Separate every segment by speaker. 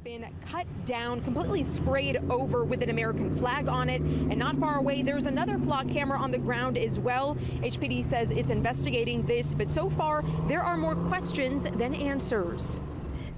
Speaker 1: been cut down, completely sprayed over with an American flag on it. And not far away, there's another flock camera on the ground as well. HPD says it's investigating this, but so far there are more questions than answers.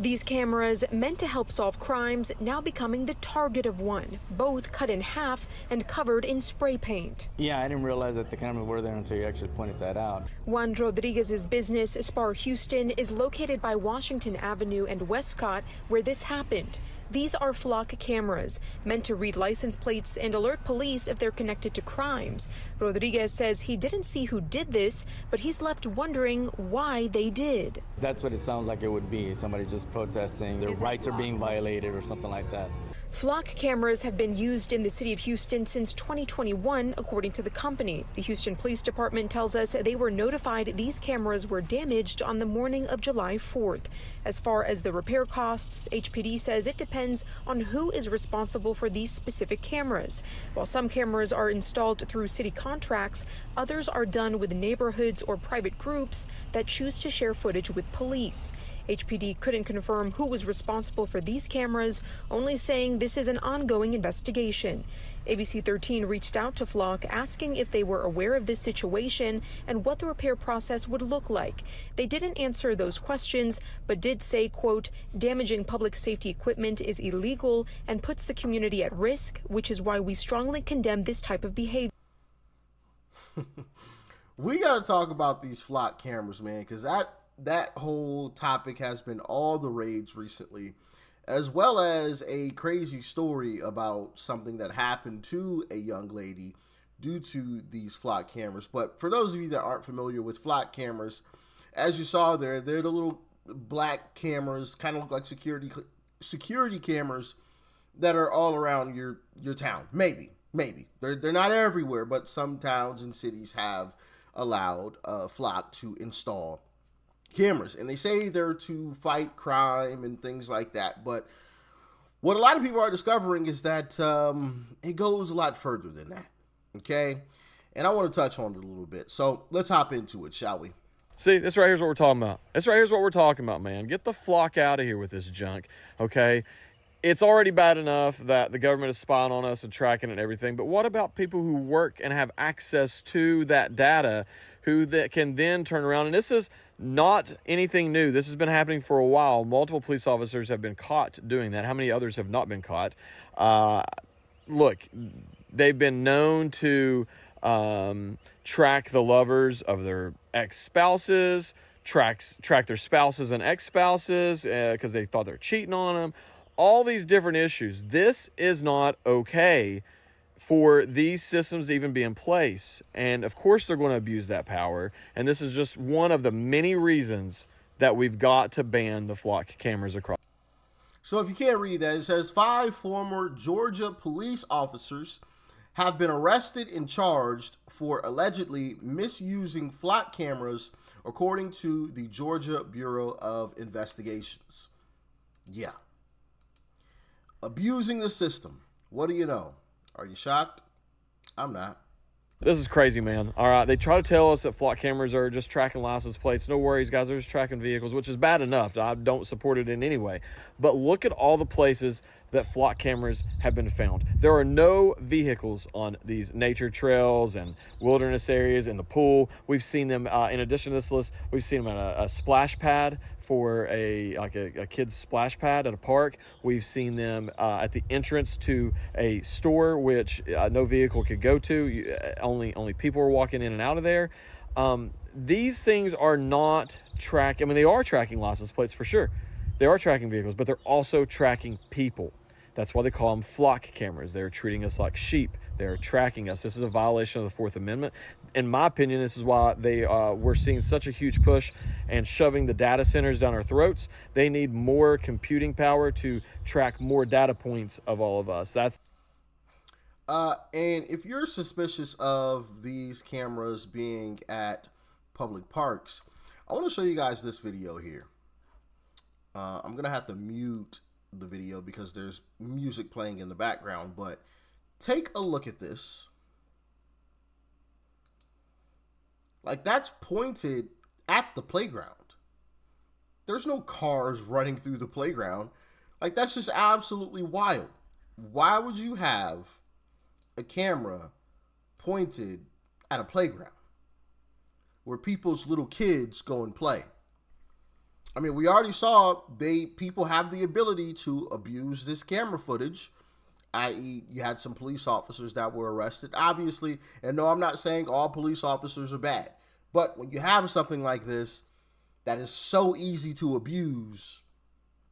Speaker 1: These cameras, meant to help solve crimes, now becoming the target of one, both cut in half and covered in spray paint.
Speaker 2: Yeah, I didn't realize that the cameras were there until you actually pointed that out.
Speaker 1: Juan Rodriguez's business, Spar Houston, is located by Washington Avenue and Westcott, where this happened. These are flock cameras, meant to read license plates and alert police if they're connected to crimes. Rodriguez says he didn't see who did this, but he's left wondering why they did.
Speaker 2: That's what it sounds like it would be, somebody just protesting, their rights are being violated or something like that.
Speaker 1: Flock cameras have been used in the city of Houston since 2021, according to the company. The Houston Police Department tells us they were notified these cameras were damaged on the morning of July 4th. As far as the repair costs, HPD says it depends on who is responsible for these specific cameras. While some cameras are installed through city contracts, others are done with neighborhoods or private groups that choose to share footage with police. HPD couldn't confirm who was responsible for these cameras, only saying this is an ongoing investigation. ABC 13 reached out to Flock asking if they were aware of this situation and what the repair process would look like. They didn't answer those questions, but did say, quote, damaging public safety equipment is illegal and puts the community at risk, which is why we strongly condemn this type of behavior.
Speaker 3: We got to talk about these Flock cameras, man, because that whole topic has been all the rage recently, as well as a crazy story about something that happened to a young lady due to these Flock cameras. But for those of you that aren't familiar with Flock cameras, as you saw there, they're the little black cameras, kind of look like security cameras that are all around your town. Maybe. They're not everywhere, but some towns and cities have allowed Flock to install cameras, and they say they're to fight crime and things like that. But what a lot of people are discovering is that it goes a lot further than that. Okay, and I want to touch on it a little bit. So let's hop into it, shall we?
Speaker 4: See, this right here's what we're talking about. This right here's what we're talking about, man. Get the flock out of here with this junk. Okay, it's already bad enough that the government is spying on us and tracking and everything. But what about people who work and have access to that data, who that can then turn around? And this is not anything new. This has been happening for a while. Multiple police officers have been caught doing that. How many others have not been caught? Look, they've been known to track the lovers of their ex-spouses, track their spouses and ex-spouses because they thought they were cheating on them. All these different issues. This is not okay for these systems to even be in place. And of course they're going to abuse that power. And this is just one of the many reasons that we've got to ban the flock cameras across.
Speaker 3: So if you can't read that, it says 5 former Georgia police officers have been arrested and charged for allegedly misusing flock cameras, according to the Georgia Bureau of Investigations. Yeah. Abusing the system. What do you know? Are you shocked? I'm not.
Speaker 4: This is crazy, man. All right, they try to tell us that flock cameras are just tracking license plates. No worries, guys. They're just tracking vehicles, which is bad enough. I don't support it in any way. But look at all the places that flock cameras have been found. There are no vehicles on these nature trails and wilderness areas, in the pool. We've seen them, in addition to this list, we've seen them at a splash pad for a kid's splash pad at a park. We've seen them at the entrance to a store, which no vehicle could go to. Only people are walking in and out of there. These things are not tracking. I mean, they are tracking license plates for sure. They are tracking vehicles, but they're also tracking people. That's why they call them flock cameras. They're treating us like sheep. They're tracking us. This is a violation of the Fourth Amendment. In my opinion, this is why we're seeing such a huge push and shoving the data centers down our throats. They need more computing power to track more data points of all of us. That's
Speaker 3: and if you're suspicious of these cameras being at public parks, I want to show you guys this video here. I'm going to have to mute the video because there's music playing in the background, but take a look at this. Like, that's pointed at the playground. There's no cars running through the playground. Like, that's just absolutely wild. Why would you have a camera pointed at a playground where people's little kids go and play? I mean, we already saw people have the ability to abuse this camera footage, i.e. you had some police officers that were arrested, obviously. And no, I'm not saying all police officers are bad. But when you have something like this that is so easy to abuse,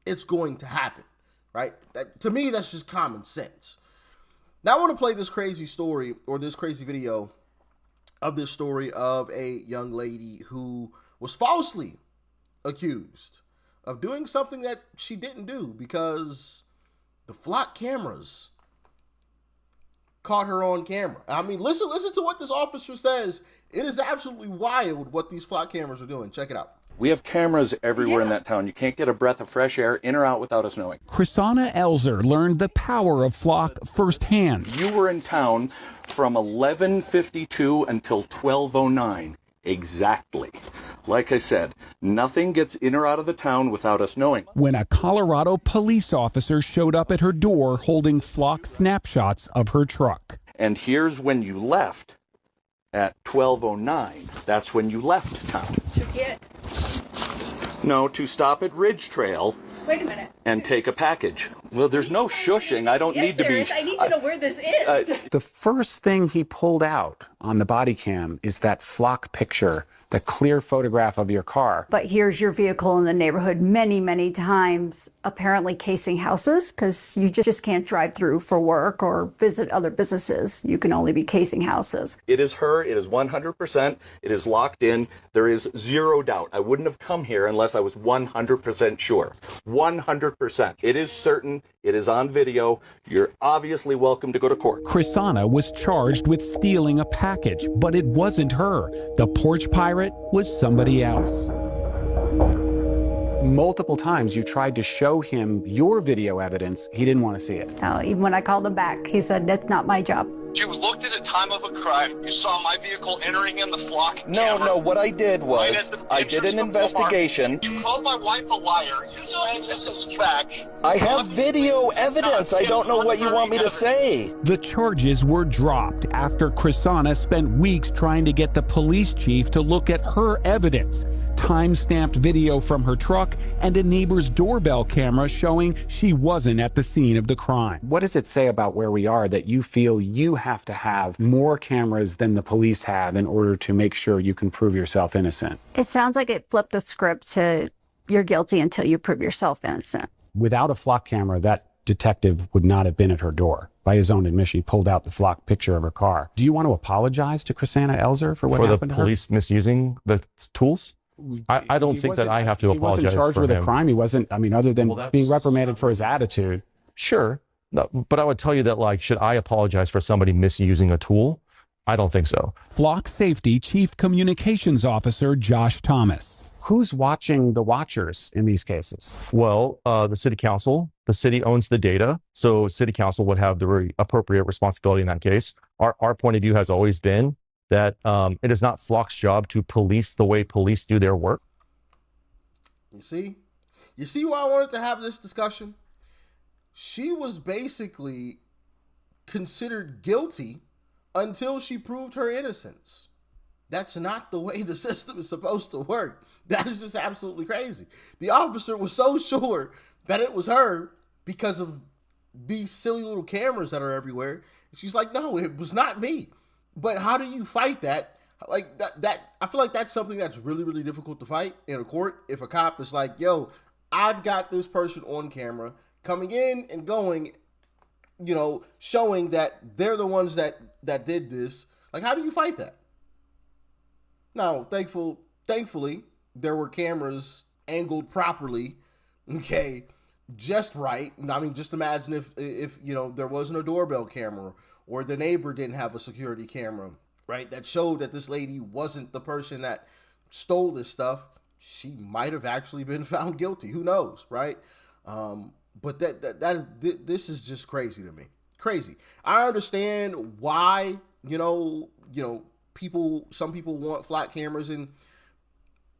Speaker 3: it's going to happen, right? To me, that's just common sense. Now I want to play this crazy story, or this crazy video of this story of a young lady who was falsely accused of doing something that she didn't do because the flock cameras caught her on camera. I mean, listen to what this officer says. It is absolutely wild what these flock cameras are doing. Check it out.
Speaker 5: We have cameras everywhere in that town. You can't get a breath of fresh air in or out without us knowing.
Speaker 6: Chrisana Elzer learned the power of flock firsthand.
Speaker 5: You were in town from 11:52 until 12:09. Exactly. Like I said, nothing gets in or out of the town without us knowing.
Speaker 6: When a Colorado police officer showed up at her door holding flock snapshots of her truck.
Speaker 5: And here's when you left at 12:09. That's when you left town.
Speaker 7: To get?
Speaker 5: No, to stop at Ridge Trail.
Speaker 7: Wait a minute.
Speaker 5: And take a package. Well, there's no shushing. I don't need to be.
Speaker 7: I need to know where this is.
Speaker 8: The first thing he pulled out on the body cam is that flock picture, the clear photograph of your car.
Speaker 9: But here's your vehicle in the neighborhood many, many times, apparently casing houses, because you just can't drive through for work or visit other businesses. You can only be casing houses.
Speaker 5: It is her. It is 100%. It is locked in. There is zero doubt. I wouldn't have come here unless I was 100% sure. 100%. It is certain. It is on video. You're obviously welcome to go to court.
Speaker 6: Chrisana was charged with stealing a package, but it wasn't her. The porch pirate was somebody else.
Speaker 8: Multiple times you tried to show him your video evidence. He didn't want to see it.
Speaker 9: No, even when I called him back, he said, that's not my job.
Speaker 10: You looked at a time of a crime. You saw my vehicle entering in the flock.
Speaker 5: No, what I did was, I did an investigation.
Speaker 10: You called my wife a liar. You said this is fact.
Speaker 5: I have video evidence. I don't know what you want me to say.
Speaker 6: The charges were dropped after Chrisana spent weeks trying to get the police chief to look at her evidence. Time-stamped video from her truck and a neighbor's doorbell camera showing she wasn't at the scene of the crime.
Speaker 8: What does it say about where we are that you feel you have to have more cameras than the police have in order to make sure you can prove yourself innocent?
Speaker 9: It sounds like it flipped the script to you're guilty until you prove yourself innocent.
Speaker 8: Without a flock camera, that detective would not have been at her door. By his own admission, he pulled out the flock picture of her car. Do you want to apologize to Chrisana Elzer for what happened to her?
Speaker 11: For the police misusing the tools? I don't think that I have to apologize.
Speaker 8: He wasn't charged with a crime. He wasn't, other than being reprimanded for his attitude.
Speaker 11: Sure. No, but I would tell you that, should I apologize for somebody misusing a tool? I don't think so.
Speaker 6: Flock Safety Chief Communications Officer Josh Thomas.
Speaker 8: Who's watching the watchers in these cases?
Speaker 11: Well, the city council. The city owns the data, so city council would have the appropriate responsibility in that case. Our point of view has always been that it is not Flock's job to police the way police do their work.
Speaker 3: You see why I wanted to have this discussion? She was basically considered guilty until she proved her innocence. That's not the way the system is supposed to work. That is just absolutely crazy. The officer was so sure that it was her because of these silly little cameras that are everywhere. She's like, no, it was not me. But how do you fight that? Like that I feel like that's something that's really, really difficult to fight in a court. If a cop is like, yo, I've got this person on camera coming in and going, showing that they're the ones that did this. Like, how do you fight that? Now, thankfully, there were cameras angled properly, okay, just right. I mean, just imagine if there wasn't a doorbell camera, or the neighbor didn't have a security camera, right, that showed that this lady wasn't the person that stole this stuff. She might have actually been found guilty. Who knows, right? But this is just crazy to me. Crazy. I understand why, some people want flat cameras, and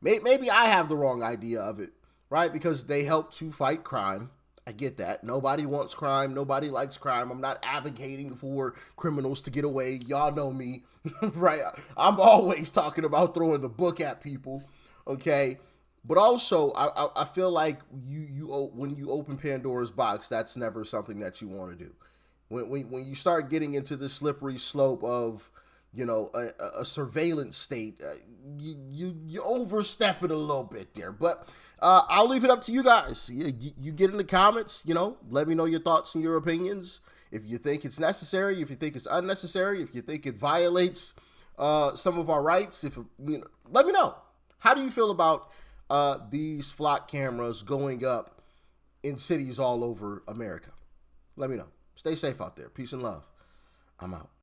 Speaker 3: maybe I have the wrong idea of it, right? Because they help to fight crime. I get that. Nobody wants crime. Nobody likes crime. I'm not advocating for criminals to get away. Y'all know me, right? I'm always talking about throwing the book at people, okay? But also, I feel like when you open Pandora's box, that's never something that you want to do. When you start getting into the slippery slope of, you know, a surveillance state, you overstep it a little bit there. But I'll leave it up to you guys. You get in the comments, you know, let me know your thoughts and your opinions. If you think it's necessary, if you think it's unnecessary, if you think it violates some of our rights, let me know. How do you feel about these flock cameras going up in cities all over America? Let me know. Stay safe out there. Peace and love. I'm out.